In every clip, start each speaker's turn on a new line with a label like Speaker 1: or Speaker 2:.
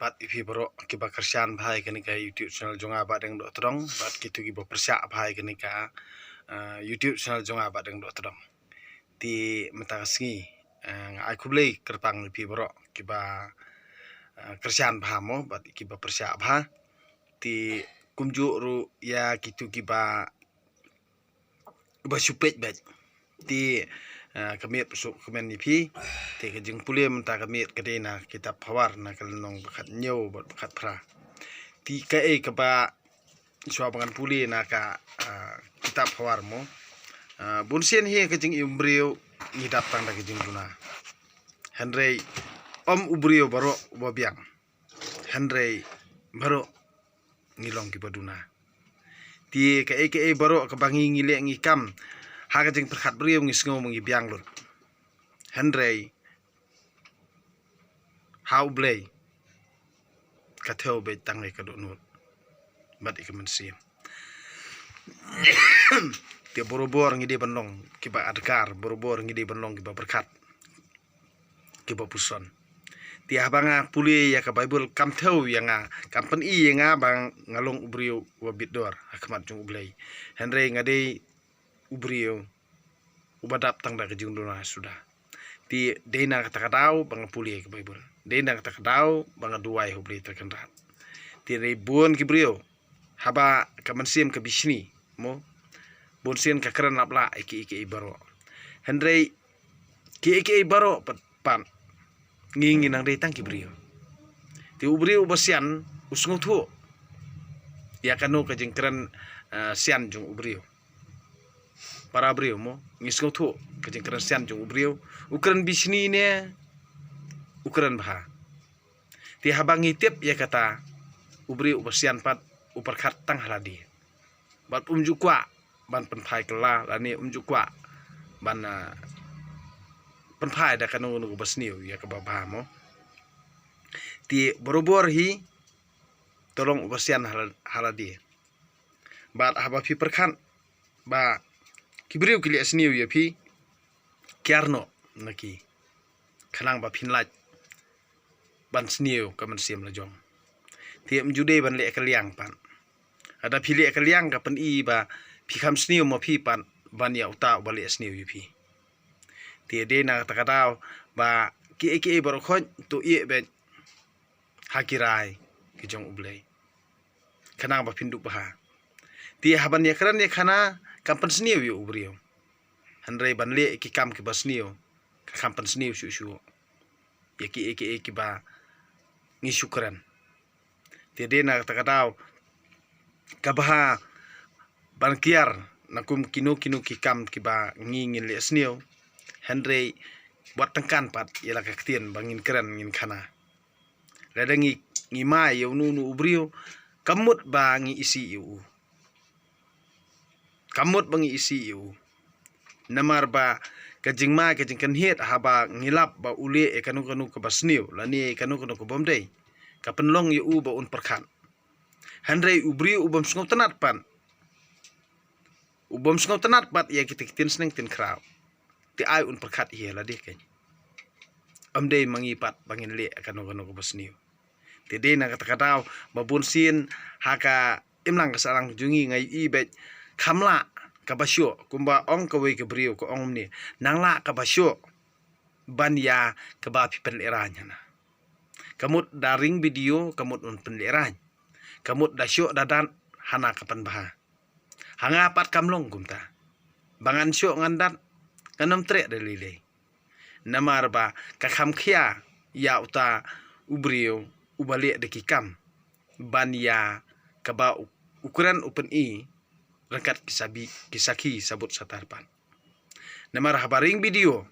Speaker 1: bat ipi bro kiba kersian bhai kani ka YouTube channel jonga ba deng do trong bat kitu kiba persya bhai kani ka YouTube channel jonga ba deng do trong ti mata singi ai kublei kerpang ipi bro kiba kersian bhamo bat kiba persya bha ti kumju ru ya kitu kiba supet bat ti kami pesuk kemen ipi ti kejeng pulia menta kami kedena kitab hawar na kalnong bakat nyau bakat pra ti kae keba suabangan puli na ka kitab hawar mo bunsian hi kejeng imbrio ngidap tang da kejeng duna Henry om ubrio baro wabiang Henry baro ngilong ki baduna ti kae baro kebangi ngile ngikam haga jeng perkat beriau ngisngo mengi biang lut Henry how blay kateo be tangai kadonut bat ikaman sim dia borobor ngide benong kiba adkar borobor ngide benong kiba berkat kiba puson dia banga puli ya ka bible kam thau yanga kampen I yanga bang ngalong ubrio wabit dor akmat jung ublay Henry ngade ubrio ubadap tang da kejung dona sudah ti dena kata kadau bang puli ke bible dena kata kadau bang duai hubli terkendat ti rebon kibrio haba kamansim ke bisni mo bonsen ka kran lapla iki baro Henry iki baro pan ngingi nang dei tang kibrio ti ubrio basian usngu thu ya kanu ka jengkran sian jung ubrio para brio mo ngisngu thu ka jengkran sian jung ubrio ukran bisni ne ukran bha ti habangi tip ya kata ubrio basian pat uperkat tang haladi bat umjukwa ban penpai kela lani umjukwa ban penpai da kanu nu basniu ya ka babha mo ti borobor hi tolong ubasian haladi bat haba fi perkan ba kibrio kili asniu ya fi kiarno naki khanang ba phinlaj ban sniu kaman sim la jong ti umjude ban le kaliang pan ada phile kaliang ka pan I ba phikam sniu mo phi pan ban ya uta ba le sniu yu phi ti de na takadau ba ki baro khon to I be hakirai ki jong ublei khanang ba phindu ba ti haban ya kran ya khana kampan sniu yu ubrio Henry ban le ki kam ki basniu ka kampan sniu shu ya ki ba ngi syukran ti de na takadau kabaha bankiar nakum kinu ki kam ki ba ngin le sniu Henry buat tengkan pat ialah kaktian bangin keren ngin kana ladangi ngimai yu nu ubrio kamut bangi isi yu kamut bangi isi yu namar ba kajing kan hiet haba ngilap ba ule kanu ke basniu lani kanu ke bomdei kapenlong yu ba un perkan Henry ubrio ubam sngau tenat pan ubam sngau tenat pat ya kitin seneng tin kraw ti ai un perkat hi la de ken amdei mangipat bangin le kanu ke basniu ti de na kata katau babun sin haka imlang kasarang jungi ngai I bet khamla kabasyo kumba ong kawe ke brio ko ong ni nangla kabasyo ban ya kaba pi pen eranya na kamut daring video kamut un pen eranya kamut dasyo dadan hana kapan baha hanga pat kamlong gumta bangan syo ngandan kanam tre dalile namar ba kakam khia ya uta ubrio ubale de kikam ban ya kaba ukuran upen I rangkat kisaki sabut satarpan namar habaring video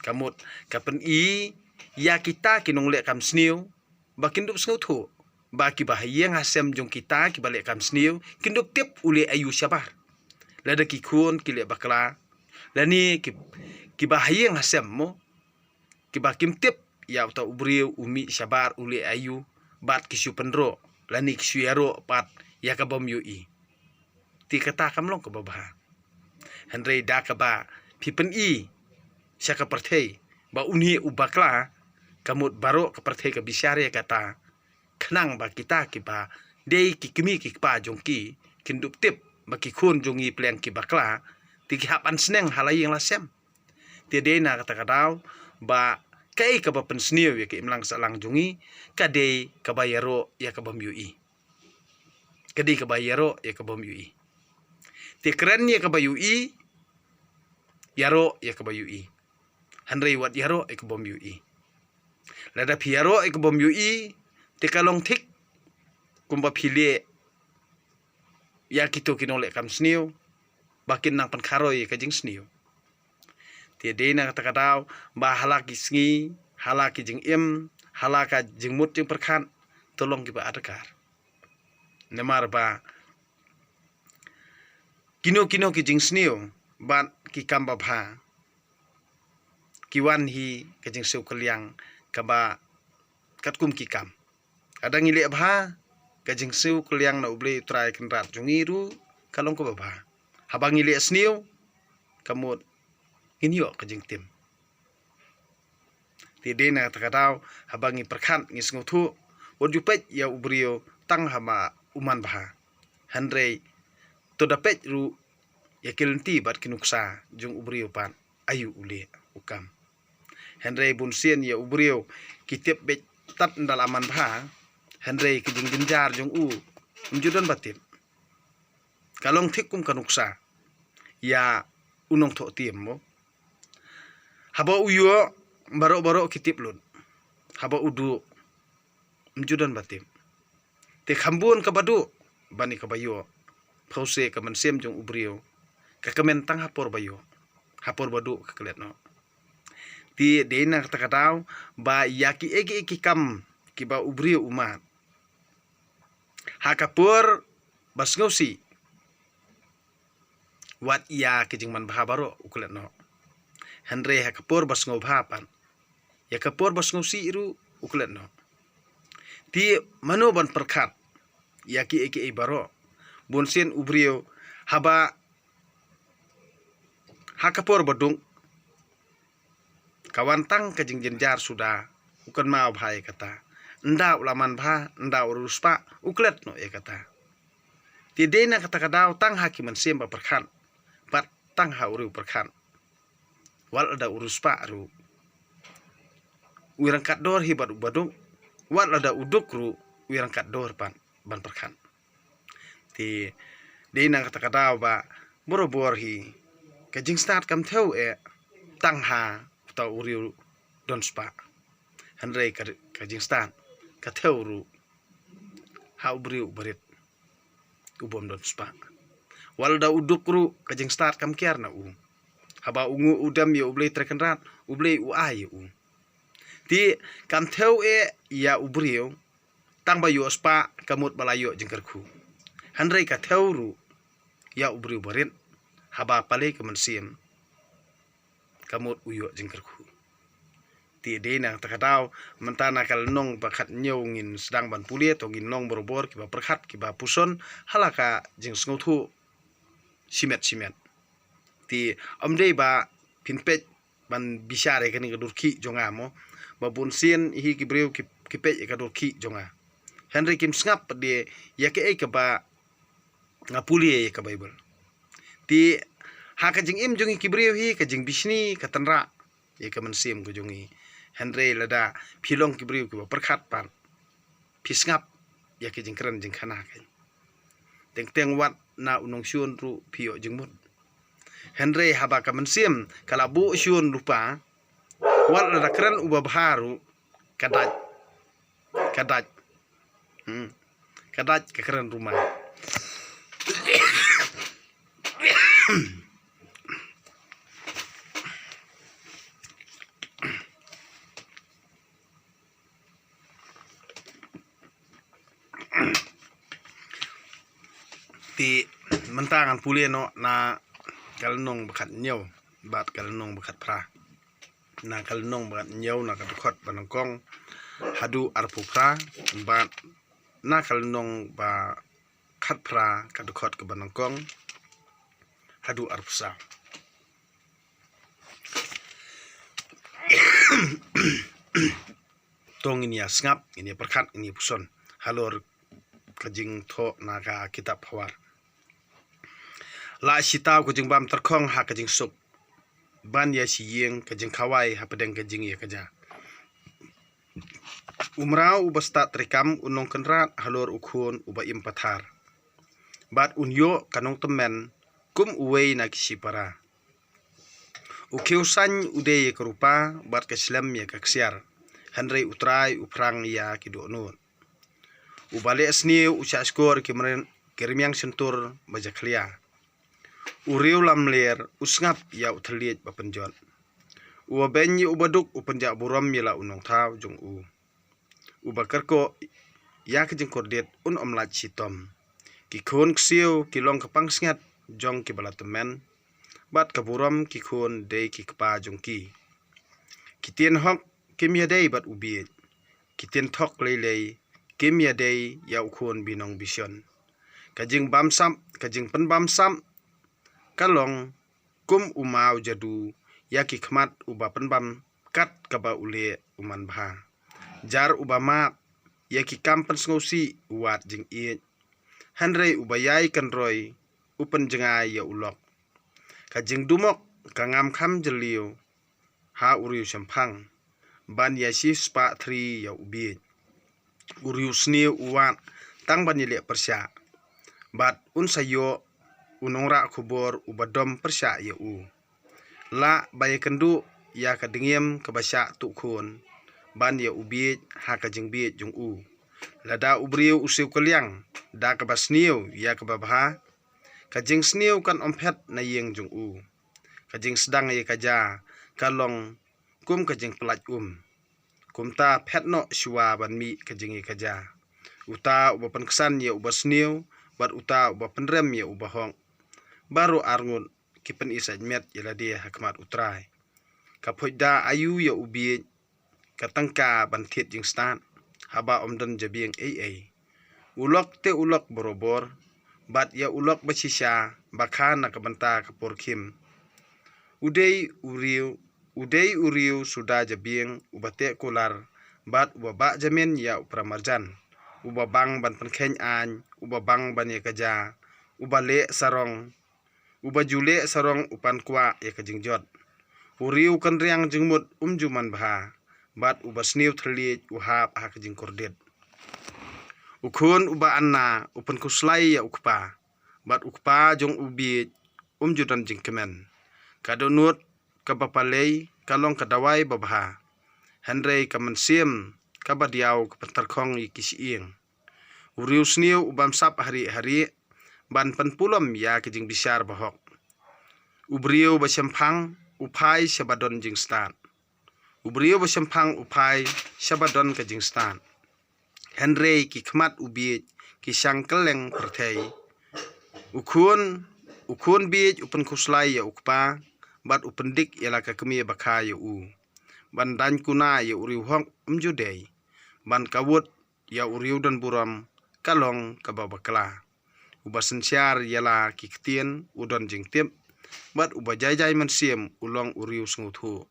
Speaker 1: kamut kapen I ya kita kinong le kam sniu bakin dup sngu thu baki bahayang hasem jong kita ki balik kam sniu kindup tip ule ayu sabar lada ki khun ki le bakla lani ki bahayang hasem mo ki bakim tip ya uta ubrio umi sabar ule ayu bat ki supendro lani ki suyaro pat ya ka bom yu I ti kata kamlong ke babah Henry da ka ba pipen I syaka perthei ba unhi ubakla kamut baro ka perthai ka bisyare kata kenang ba kita ki ba dei ki kimi ki pa jong ki kindup tip ba ki khun jongi pleng ki bakla ti ki hapan sneng halayeng la sem ti dei na kata kadau ba kai ka ba pensniu ya ki imlang salang jongi ka dei ka ba yaro ya ka bam yui ka dei ka ba yaro ya ka bam yui ti keren ya ka ba yui yaro ya ka ba yui hanrei wat yaro ya ka bam yui lada piaro ya ka bam yui ti kalong thik kumba phile ya kito kinole kam sniu bakin nang pan kharoi ka jing sniu ti dei na kata kadau ba halaki sngi halaki jing im halaka jing mut jing perkhan tolong ki ba adakar nemar ba kino ki jing sniu ban ki kamba bha kiwan hi ka jing seu kaliang ka ba katkum ki kam adang ile bha ka jing seu kaliang na uble trai kenrat jungiru kalong ko ba habang ile sniu kamut inyo ka jing tim ti de na takadau habangi perkhan ngi sngutu wodupet ya ubrio tang hama uman bha hanrei to dapet ru ya kilenti bat kinuksa jung ubrio pan ayu ule ukam hanrei bunsien ya ubrio kitip bet tat dalaman bha hanrei ki jing jinjar jung u umjudan batin kalong thikum kanuksa ya unong tho tiem mo haba uyo baro kitip lun haba udu umjudan batim te khambun ka badu bani ka bayo phause ka mansem jong ubrio ka kamen tang hapor bayo hapor badu ka klet no ti deina kata kadau ba yaki eki kam ki ba ubrio umat hakapur basngausi wat ya ki jing man bha baro uklet no hanre hakapur basngau bha pan ya kapur basngausi iru uklet no ti mano ban perkhat yaki eki baro bonsen ubrio haba hakapur badung kawantang ka jing jenjar sudah ukan mau bhai kata nda ulaman bha nda uruspa uklet no ya kata ti dena kata kadau tang hakiman semba perkhan pat tang ha uru perkhan wal ada uruspa ru wirangkat dor hibat badung wal ada uduk ru wirangkat dor pan ban perkhan ti dena kata kadau ba borobor hi ka jing start kam theu tang ha ta uri don spa hanrei ka jing start ka theu ru ha ubriu barit ubom don spa wal da uduk ru ka jing start kam kiar na haba ungu udam ya ublei trekenrat ublei uai ti kam theu ya ubriu tang ba yo spa kamut balayo jingkarku hanrei ka theu ru ya ubriu barit haba pale ka mansim kamut uyo jingkarku ti dena takadau mentana kal nong bakat nyongin sedang ban pulie to gin nong borobor ki ba perkhat ki ba puson halaka jing sngotu simet ti amdei ba pinpet ban bisare kani gadurki jongamo ba bunsin hi ki breu ki pe gadurki jonga henry kim ngap de yake ke ba ngapulie ka bible ti haka jing im jongi ki breu hi ka jing bisni ka tanra ye ka mansim ko jongi henry lada philong ki breu ki ba perkhat pan pisngap yake jing kran jing khana ka teng wat na unong syun ru phio jing mut henry haba ka mansim kala bu syun lupa wal da kran uba baharu kadaj kadaj ke kran rumah ti mentangan pulia no na kalnong bakat nyau bat kalnong bakat pra na kalnong bakat nyau na katukot banangkong hadu arpu pra bat na kalnong ba khat pra katukot ke banangkong hadu arpusa tong ini sngap ini perkat ini puson halor kajing tho naga kitab hawar la sitaw kajing bam terkhong ha kajing sup ban ya si yeng kajing kawai ha pedeng kajing ya kaja umrau ubasta trikam unong kenrat halor ukhun uba impathar bat unyo kanong temen kum uwei na kisipara ukiusan ude kerupa bat keslam ya kaksiar Henry utrai uprang ya kidonun ubale asni uca skor kirimiang sentur bajaklia uriu lamler usngap ya uthliet bapenjot ubenyi ubaduk upenja buram yala unong thaw jong ubakarko ya kejeng kordet omlat sitom kikhon ksiu kilong kapang sngat jong kibalatumen bat kaburam kikhon dei kikpa jongki kitien hok kimya dei bat ubiet kitien thok lelei kimya dei ya ukhon binong bision kajing bamsam kajing penbamsam kalong kum umau jadu ya kikmat uba penbam kat kaba ule uman bha jar ubama ya kikam pensngausi uat jing iet Henry ubayai kanroy upen jengai ya ulok kajing dumok kangam kham jeliu ha uriu sampang ban yasi spa 3 ya ubi uriu sni uwat tang ban yele persya bat unsayo unongra kubor ubadom persya ya la baye kendu ya kadengiem kabasya tukhun ban ya ubi ha kajing bi jung lada ubriu usiu kaliang da kabasniu ya kababha kajing sniu kan omphet na yeng jung kajing sedang ya kaja kalong kum kajing pelat kumta phetno shwa banmi kajing ya kaja uta ubapan kesan ya ubasniu bat uta ubapan rem ya ubahong baru arngun kipen isaj met ya dia hakmat utrai kapoida ayu ya ubi katangka banthit jing stan haba omdon jabieng ulok te ulok borobor bat ya ulok basisya bakhan nakabanta kaporkim udei uriu sudah jabieng ubate kular bat ubaba jamin ya upramarjan ubabang ban penkheny an ubabang ban ya kaja ubale sarong ubajule sarong upan kwa ya kajingjot uriu kanriang jengmut umjuman bha bat ubasniu thli uhap ha kajing kordet ukhun uba anna upan kuslai ya ukpa bat ukpa jong ubi umjudan jingkemen kadonut kabapalei kalong kadawai babha Henry kamansim kabadiau kapentarkhong ikisiing uriu sniu ubam sap hari-hari ban penpulam ya kejing bisar bahok ubriu basempang upai sabadon jing stan ubriu basempang upai sabadon kejing stan Henry kikmat ubi kisang keleng perthei ukun bij upen kuslai ya ukpa bat upendik ya laka kemi bakha ya ban dan kuna ya uriu hong umjudei ban kawut ya uriu dan buram kalong kababakla ubasensyar yala kiktien udon jingtip bat ubajai mansiem ulong uriu snguthu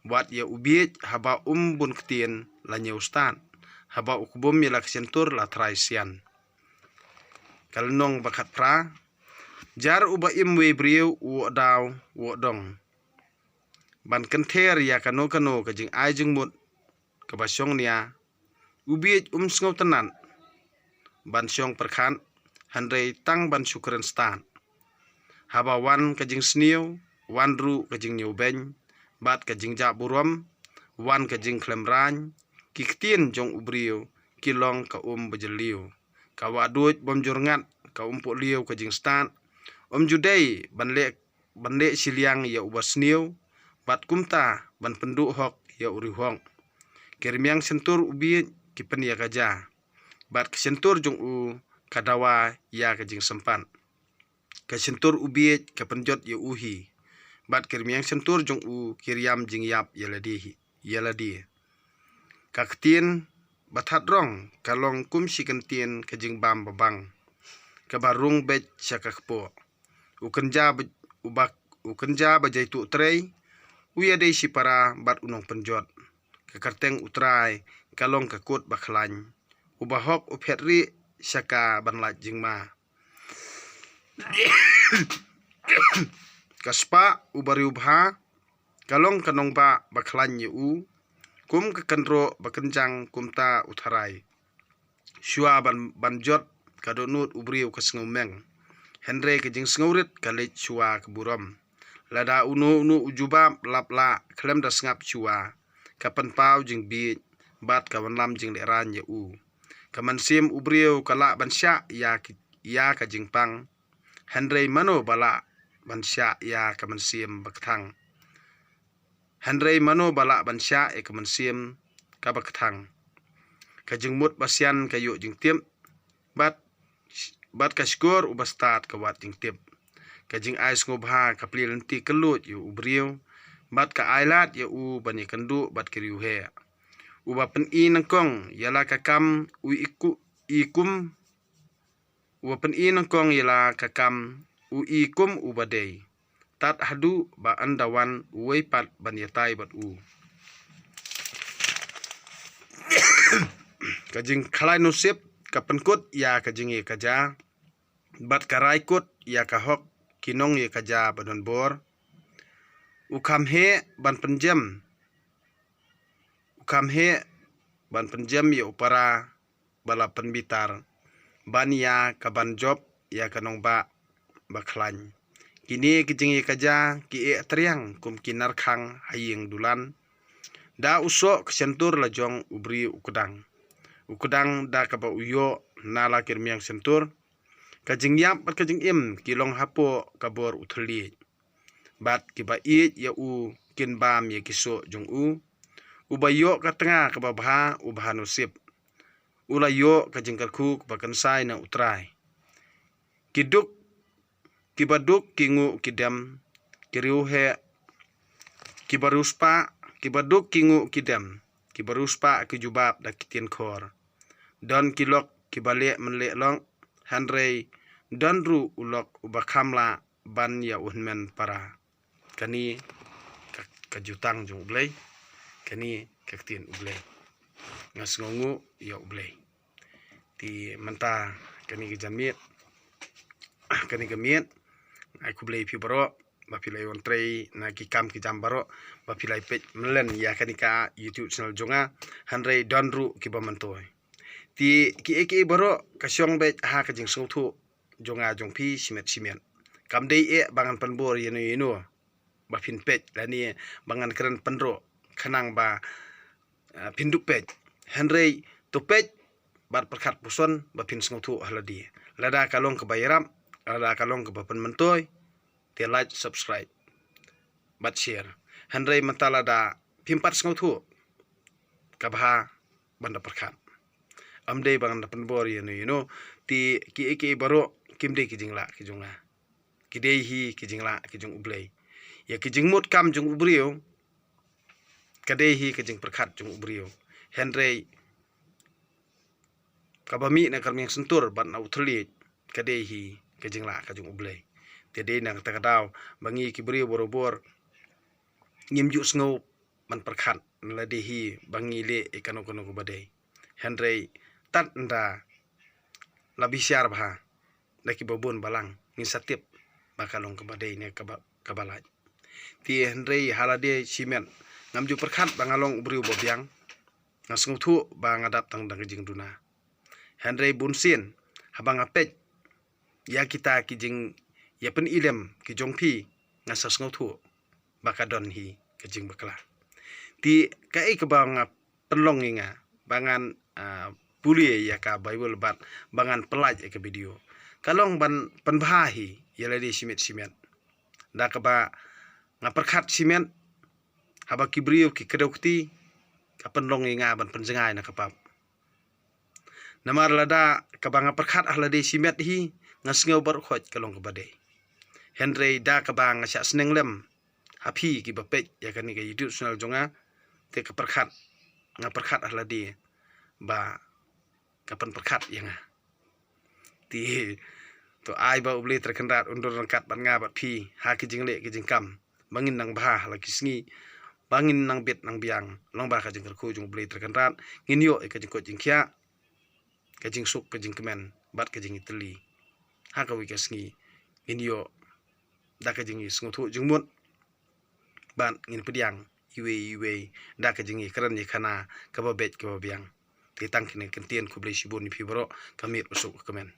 Speaker 1: bat ya ubiet haba bun ktien lanya ustan haba ukbum yala kesentur la traisian kalnong bakat pra jar uba imwe briu udaw wodong ban kenter ya kano kajing ajing mut kabasyong nia ubiet sngau tenan ban syong perkhan Henry tang ban syukran stan haba wan kajing sniu wan ru kajing nyubeng bat kajing ja buram wan kajing klemrany kiktien jong ubriu kilong ka bajeliu kawadut bomjurngat ka liu kajing stan judei banle siliang ya ubasniu bat kumta ban pendu hok ya urihong kirmiang sentur ubi kipen ya kaja bat kesentur jong kadawa ya kajing sempan kesentur ubi kapenjot ya uhi bat kirmiang sentur jong kiriam jing yap yaladi kaktin bathat rong kalong kum sikentien kajing bam babang kabarung bet syakakpo ukenja bajaitu trei uya dei sipara bat unong penjot kakarteng utrai kalong kakut bakhlany ubahok uphetri syaka banlat jingma kaspa ubari ubha kalong kanong ba bakhlany u kum kakanro bakenjang kumta utharai shua banjot kadonut ubriu kasngumeng Henry kejing sngurit kalit shua keburam lada unu ujubab lapla klem da sngap shua kapan pau jing bi bat kawan lam jing leran ye u kaman sim ubriu kala bansya ya kajing pang Henry mano bala bansya ya kaman sim baktang Henry mano bala bansya e kaman sim kabaktang kajing mut basyan kayu jing tim bat kashkur ubastat kawat jing tip kajing ais ngobha kapli lenti kelut yu ubriu bat ka ailat yu u bani kendu bat kiriu he uba pen i nangkong yala kakam ikum uba pen i nangkong yala kakam ikum ubadei tat hadu ba andawan uweipat ban yatai bat u kajing khalai nusip kapenkut ya kajing ye kaja bat karai kut ya kahok kinong ye kaja badon bor ukam he ban penjem ye upara bala penbitar ban ya kaban job ya kanong ba bakhlany kini kijing ye kaja ki e triang kum kinar khang haying dulan da usok sentur lajong ubri ukudang da kaba uyo nala kirmiang sentur kajing yap bat kajing im kilong hapo kabor uthli bat kiba i ya u kin bam ye kiso jong u ubayo katanga kababha ubhanusip ulayo kajing karku bakansai na utrai kibaduk kingu kidam kiriu he kibaduk kingu kidam kibaruspa kijubab da kitien khor don kilok kibale menle long Henry donru ulok ubakhamla ban ya unmen para kani kajutang jong ublei kani kaktien ublei ngas ngongu ya ublei ti menta kani kejamiet kani kemiet ai kublei pi baro bapilai ontrei na kikam kijam baro bapilai page melen ya kanika YouTube channel jonga Henry donru kibamantoi ti ki baro kasyong bet ha kajing sothu jonga jongpi simet kamdei e bangan penbor yeno bapin page lani bangan keren penro khanang ba pinduk page Henry to page bat perkhat puson bapin sothu haladi lada kalong kebayaram lada kalong kebapan mentoi te like subscribe bat share Henry mentala da pimpat sengau kabha banda perkhat amde bangan da penbor yeno ti ki baro kimde kijingla kijonga kidei hi kijingla kijong ublei ya kijing mut kam jong ubriu kadei hi kijing perkhat jong ubriu Henry kabami na karmiang sentur bat na uthli kadei hi kijingla kajong ublei tede nang takadaw bangi kibri borobor ngimju sngau man perkhat ladehi bangi le ekano kono badai Henry tat nda labisiar bha daki babun balang ngin satip bakalong ke badai ne kabalaj ti Henry halade simen ngamju perkhat bangalong ubri bobyang ngasngu thu bangadap tang dang jing duna Henry bunsin habang apet ya kita kijing ya pen ilem ki jongpi ngasas ngothu bakadon hi kejing bakla ti kai ke bang penlong inga bangan puli ya ka bible bat bangan pelaj ke video kalong ban penbahi ya ladi simet da ka ba ngaperkhat simen haba kibriu ki kedokti ka penlong inga ban penjengai na kapap namar lada ka bang ngaperkhat ahlade simet hi ngasngau bar khoj kalong ke badai Henry da kabang asya seneng lem hapi ki bapet ya kani ke YouTube channel jonga te kaperkhat ngaperkhat ahladi ba kapan perkhat yang ti to ai ba ubli terkendat undur rangkat ban nga bat pi ha ki jingle ki jingkam bangin nang bah la kisngi bangin nang bet nang biang long ba ka jing ku jung beli terkenrat ngin yo ka jing ko jing kya ka jing suk ka jing kemen bat ka jing itali ha ka wi ka sngi ngin yo da ka jing is ngutu jing mut ban ngin pediang iwe da ka jing karan ni khana ka ba bet ka ba biang ti tang kine kentien ku beli shibun ni pibro kamit usuk kemen